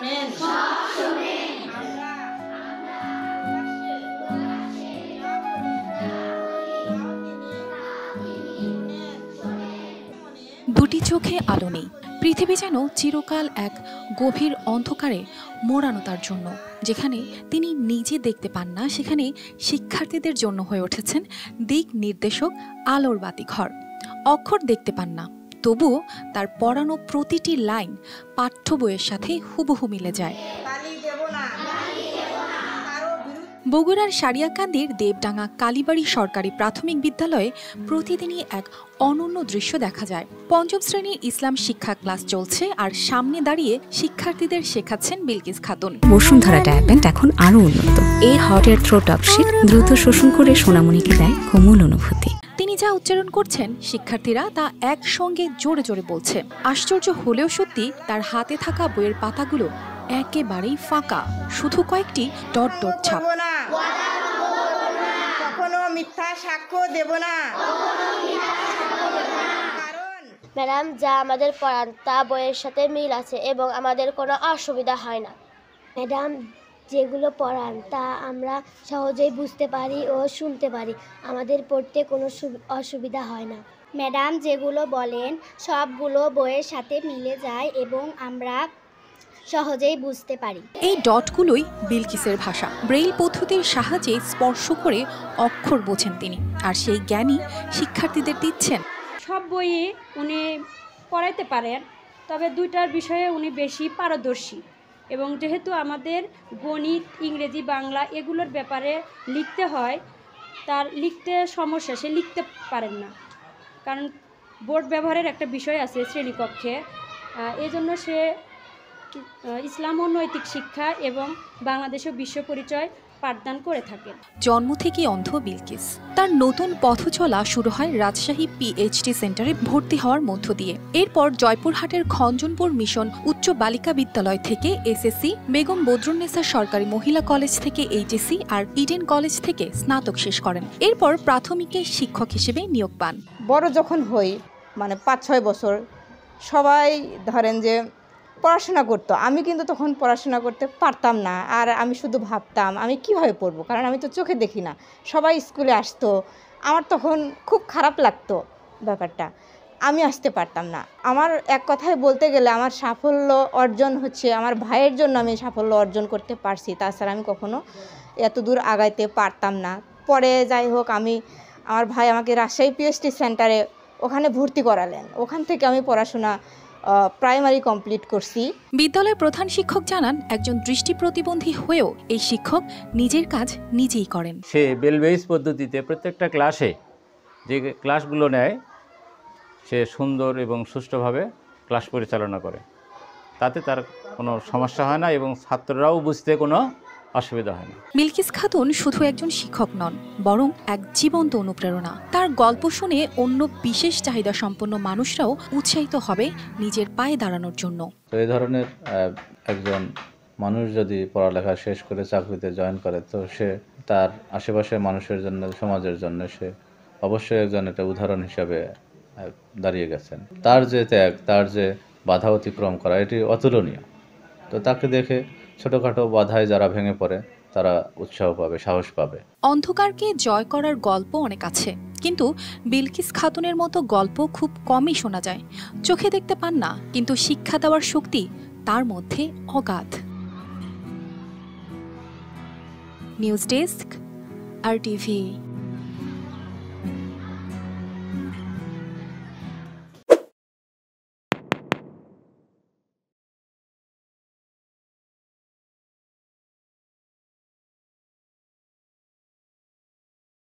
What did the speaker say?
শোনেন। দুটি চোখে আলো নেই, পৃথিবী যেন চিরকাল এক গভীর অন্ধকারে মোড়ানো তার জন্য। যেখানে তিনি নিজে দেখতে পান না, সেখানে শিক্ষার্থীদের জন্য হয়ে উঠেছেন দিক নির্দেশক, আলোর বাতিঘর। অক্ষর দেখতে পান না, তবুও তার পড়ানো প্রতিটি লাইন পাঠ্য বইয়ের সাথে হুবহু মিলে যায়। বগুড়ার সারিয়াকান্দির দেবডাঙ্গা কালীবাড়ি সরকারি প্রাথমিক বিদ্যালয়ে প্রতিদিনই এক অনন্য দৃশ্য দেখা যায়। পঞ্চম শ্রেণীর ইসলাম শিক্ষা ক্লাস চলছে, আর সামনে দাঁড়িয়ে শিক্ষার্থীদের শেখাচ্ছেন বিলকিস খাতুন। বসুন্ধরা ডায়াপেন্ট এখন আরো উন্নত। এই হট এয়ার থ্রো টপশিট দ্রুত শোষণ করে সোনামণিকে দেয় কোমল অনুভূতি। তিনি যা উচ্চারণ করছেন, শিক্ষার্থীরা তা একসঙ্গে জোরে জোরে বলছে। আশ্চর্য হলেও সত্যি, তার হাতে থাকা বইয়ের পাতাগুলো একেবারেই ফাঁকা, শুধু কয়েকটি ডট ডট ছাপ। কখনো মিথ্যা সাক্ষ্য দেব না। ম্যাডাম যা আমাদের পড়ান তা বইয়ের সাথে মিল আছে এবং আমাদের কোনো অসুবিধা হয় না। ম্যাডাম যেগুলো পড়ান তা আমরা সহজেই বুঝতে পারি ও শুনতে পারি, আমাদের পড়তে কোনো অসুবিধা হয় না। ম্যাডাম যেগুলো বলেন সবগুলো বইয়ের সাথে মিলে যায় এবং আমরা সহজেই বুঝতে পারি। এই ডটগুলোই বিলকিসের ভাষা। ব্রেইল পদ্ধতির সাহায্যে স্পর্শ করে অক্ষর বোঝেন তিনি, আর সেই জ্ঞানই শিক্ষার্থীদের দিচ্ছেন। সব বইয়ে উনি পড়াইতে পারেন, তবে দুইটার বিষয়ে উনি বেশি পারদর্শী। এবং যেহেতু আমাদের গণিত, ইংরেজি, বাংলা এগুলোর ব্যাপারে লিখতে হয়, তার লিখতে সমস্যা, সে লিখতে পারেন না, কারণ বোর্ড ব্যবহারের একটা বিষয় আছে শ্রেণীকক্ষে। এই জন্য সে ইসলাম ও নৈতিক শিক্ষা এবং বাংলাদেশ ও বিশ্ব পরিচয় পাঠদান করে থাকেন। জন্ম থেকেই অন্ধ বিলকিস। তার নতুন পথ চলা শুরু হয় রাজশাহী পিএইচডি সেন্টারে ভর্তি হওয়ার মধ্য দিয়ে। এরপর জয়পুরহাটের খঞ্জনপুর মিশন উচ্চ বালিকা বিদ্যালয় থেকে এসএসসি, বেগম বদরুন্নেসা সরকারি মহিলা কলেজ থেকে এইচএসসি, আর ইডেন কলেজ থেকে স্নাতক শেষ করেন। এরপর প্রাথমিকে শিক্ষক হিসেবে নিয়োগ পান। বড় যখন হই, মানে 5-6 বছর, সবাই ধরেন যে পড়াশোনা করতো, আমি কিন্তু তখন পড়াশোনা করতে পারতাম না। আর আমি শুধু ভাবতাম আমি কিভাবে পড়বো, কারণ আমি তো চোখে দেখি না। সবাই স্কুলে আসতো, আমার তখন খুব খারাপ লাগতো ব্যাপারটা, আমি আসতে পারতাম না। আমার এক কথায় বলতে গেলে আমার সাফল্য অর্জন হচ্ছে আমার ভাইয়ের জন্য আমি সাফল্য অর্জন করতে পারছি, তাছাড়া আমি কখনো এত দূর আগাইতে পারতাম না। পরে যাই হোক, আমার ভাই আমাকে রাজশাহী পিএইচডি সেন্টারে ওখানে ভর্তি করালেন, ওখান থেকে আমি পড়াশোনা প্রাইমারি কমপ্লিট করছি। বিদ্যালয়ের প্রধান শিক্ষক জানান, একজন দৃষ্টি প্রতিবন্ধী হয়েও এই শিক্ষক নিজের কাজ নিজেই করেন। সে বেল বেস পদ্ধতিতে প্রত্যেকটা ক্লাসে যে ক্লাসগুলো নেয়, সে সুন্দর এবং সুষ্ঠুভাবে ক্লাস পরিচালনা করে। তাতে তার কোনো সমস্যা হয় না এবং ছাত্ররাও বুঝতে কোনো অসুবিধা হয় না। বিলকিস খাতুন শুধু একজন শিক্ষক নন, বরং এক জীবন্ত অনুপ্রেরণা। তার গল্প শুনে অন্য বিশেষ চাহিদা সম্পন্ন মানুষরাও উৎসাহিত হবে নিজের পায়ে দাঁড়ানোর জন্য। তো এই ধরনের একজন মানুষ যদি পড়ালেখা শেষ করে চাকরিতে জয়েন করে, তো সে তার আশেপাশের মানুষের জন্য, সমাজের জন্য সে অবশ্যই একজন একটা উদাহরণ হিসাবে দাঁড়িয়ে গেছেন। তার যে ত্যাগ, তার যে বাধা অতিক্রম করা, এটি অতুলনীয়। তো তাকে দেখে ছোটখাটো বাধায় যারা ভেঙে পড়ে তারা উৎসাহ পাবে, সাহস পাবে। অন্ধকারকে জয় করার গল্প অনেক আছে, কিন্তু বিলকিস খাতুনের মতো গল্প খুব কমই শোনা যায়। চোখে দেখতে পান না, কিন্তু শিক্ষা দেওয়ার শক্তি তার মধ্যে অগাধ। News desk, RTV।